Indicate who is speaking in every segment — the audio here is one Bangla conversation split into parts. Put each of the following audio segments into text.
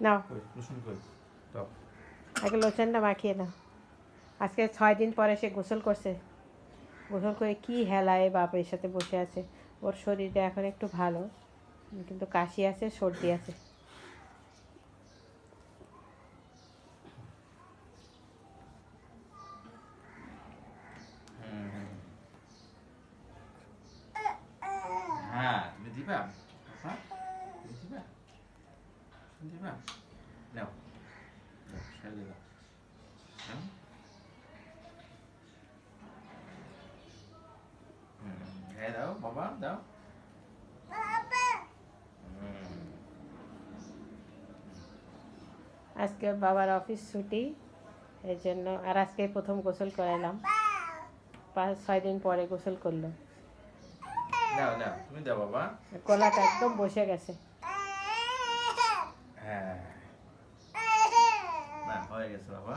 Speaker 1: নাও
Speaker 2: লোশন কই দাও।
Speaker 1: আগে লোশনটা মাখিয়ে নাও। আজকে 6 দিন পরে সে গোসল করছে। গোসল করে কি হেলায় বাপের সাথে বসে আছে। ওর শরীরটা এখন একটু ভালো, কিন্তু কাশি আছে, সর্দি আছে।
Speaker 2: হ্যাঁ তুমি দিবা, হ্যাঁ তুমি দিবা, তুমি দিবা, নাও দাও, শাড়ি দাও, নাও। হ্যাঁ দাও বাবা দাও।
Speaker 1: আজকে বাবার অফিস ছুটি, এই জন্য। আর আজকে প্রথম গোসল করালাম, 5-6 দিন পরে গোসল করলো।
Speaker 2: নাও নাও তুমি দাও বাবা।
Speaker 1: গলাটা একদম বসে গেছে।
Speaker 2: হ্যাঁ না হয়ে গেছে বাবা,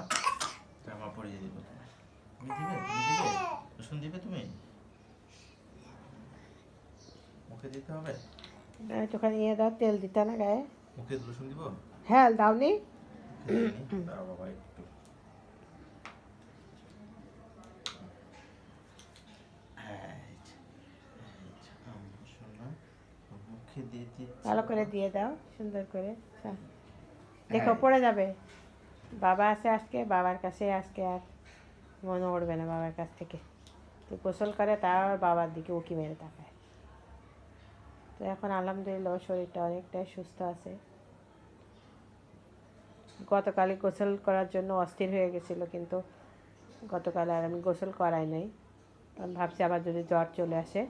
Speaker 2: জামা পরিয়ে দিব তোমার। তুমি দিবে, তুমি দিবে, লোশন দিবে তুমি, মুখে দিতে হবে।
Speaker 1: একটুখানি ইয়ে দাও, তেল দিতে না গায়ে।
Speaker 2: মুখে লোশন দিব,
Speaker 1: হ্যাঁ দাওনি।
Speaker 2: মুখে দিইনি, দাও বাবা একটু। হ্যাঁ এই যে, এই যে, আমার সোনা, মুখে দিয়ে দিচ্ছি
Speaker 1: ভালো করে
Speaker 2: বাবা।
Speaker 1: দিয়ে দাও, সুন্দর করে। দেখো
Speaker 2: হ্যাঁ
Speaker 1: পড়ে যাবে। বাবা আছে আজকে, বাবার কাছে আজকে আর মনে উঠবে না বাবার কাছ থেকে। তো গোসল করে তার বাবার দিকে উকি মেরে তাকায়। তো এখন আলহামদুলিল্লাহ ওর শরীরটা অনেকটাই সুস্থ আছে। গতকালই গোসল করার জন্য অস্থির হয়ে গেছিলো, কিন্তু গতকাল আর আমি গোসল করাই নাই, কারণ ভাবছি আবার যদি জ্বর চলে আসে,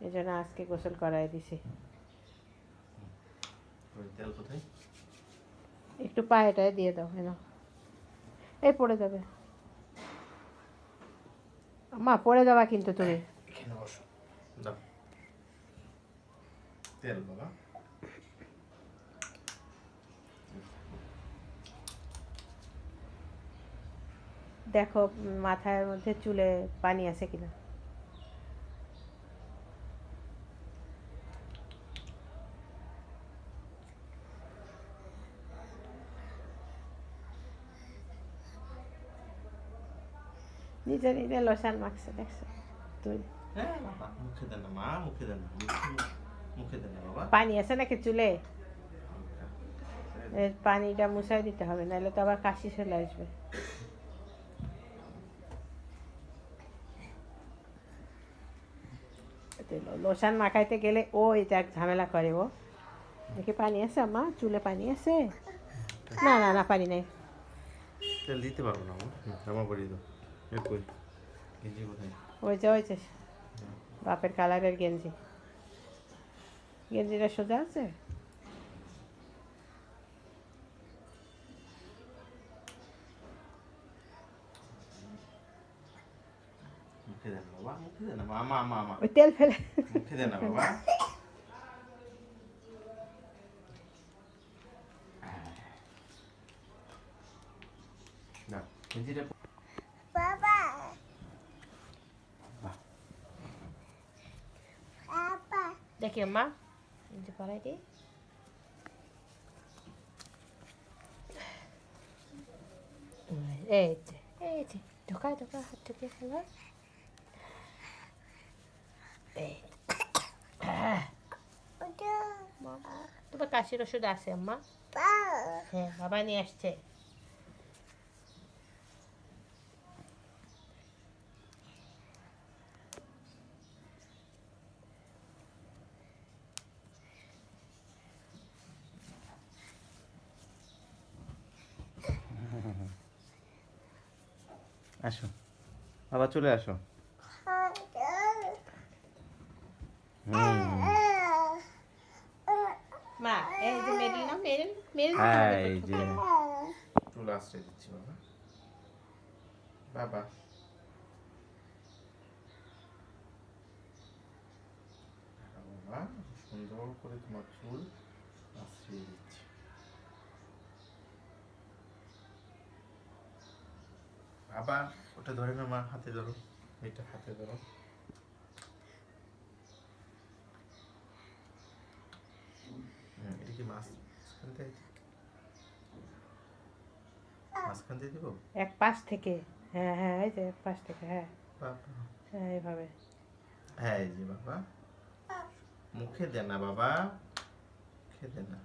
Speaker 1: এই জন্য আজকে গোসল করাই দিছি।
Speaker 2: ওই তেল কোথায়?
Speaker 1: একটু পায়েটায় দিয়ে দাও, হেন এই পড়ে যাবে। মা পড়ে যাবা কিন্তু তুমি।
Speaker 2: এখানে বসো, দাও তেল বাবা।
Speaker 1: দেখো মাথার মধ্যে চুলে পানি আছে কিনা। নিজে নিজে লোশান মাখছে, দেখছো তুই।
Speaker 2: হ্যাঁ বাবা মুখে দেন না মা, মুখে দেন না, মুখে দেন না বাবা।
Speaker 1: পানি আছে নাকি চুলে? এর পানিটা মুছাই দিতে হবে, নাহলে তো আবার কাশি চলে আসবে। লোশান মাখাইতে গেলে ও এটা এক ঝামেলা করে। ও দেখি পানি আছে আম্মা, চুলে পানি আছে? না না না, পানি নেই।
Speaker 2: তেল দিতে পারবো না আমার, জামা পরিয়ে দাও। এর কই গেঞ্জি কোথায়?
Speaker 1: ওই যে বাপের কালারের গেঞ্জি, গেঞ্জিটা সোজা আছে।
Speaker 2: মুখে দেন বাবা, মুখে দেন না মা, মা মা,
Speaker 1: ওই তেল ফেলে।
Speaker 2: মুখে দেন না বাবা। না গেঞ্জিটা
Speaker 3: বাবা
Speaker 2: বাহ,
Speaker 3: বাবা
Speaker 1: দেখি আম্মা, গেঞ্জি পরাই দিই। এই যে এই যে, ঢোকা ঢোকা, হাত ঢুকে ফেলো। এই
Speaker 3: ওটা
Speaker 1: তোমার কাশির ওষুধ আছে আম্মা?
Speaker 3: বাবা
Speaker 1: হ্যাঁ বাবা নিয়ে আসছে।
Speaker 2: আসো বাবা চলে আসো।
Speaker 1: মা এই যে মেরিল না, মেরিল মেরিল
Speaker 2: হ্যাঁ এই যে চুল আশ্রয় দিচ্ছি বাবা। বাবা বাবা সুন্দর করে তোমার চুল আশ্রয় দিচ্ছি। বাবা ওটা ধরে না মা, হাতে ধরো, এটা হাতে ধরো। এটা কি মা মাঝখান থেকে মাঝখান দিয়ে দিব
Speaker 1: এক পাশ থেকে। হ্যাঁ হ্যাঁ, এই যে এক পাশ থেকে, হ্যাঁ
Speaker 2: বাবা
Speaker 1: হ্যাঁ এইভাবে।
Speaker 2: হ্যাঁ এই যে বাবা মুখে দে না বাবা মুখে দে না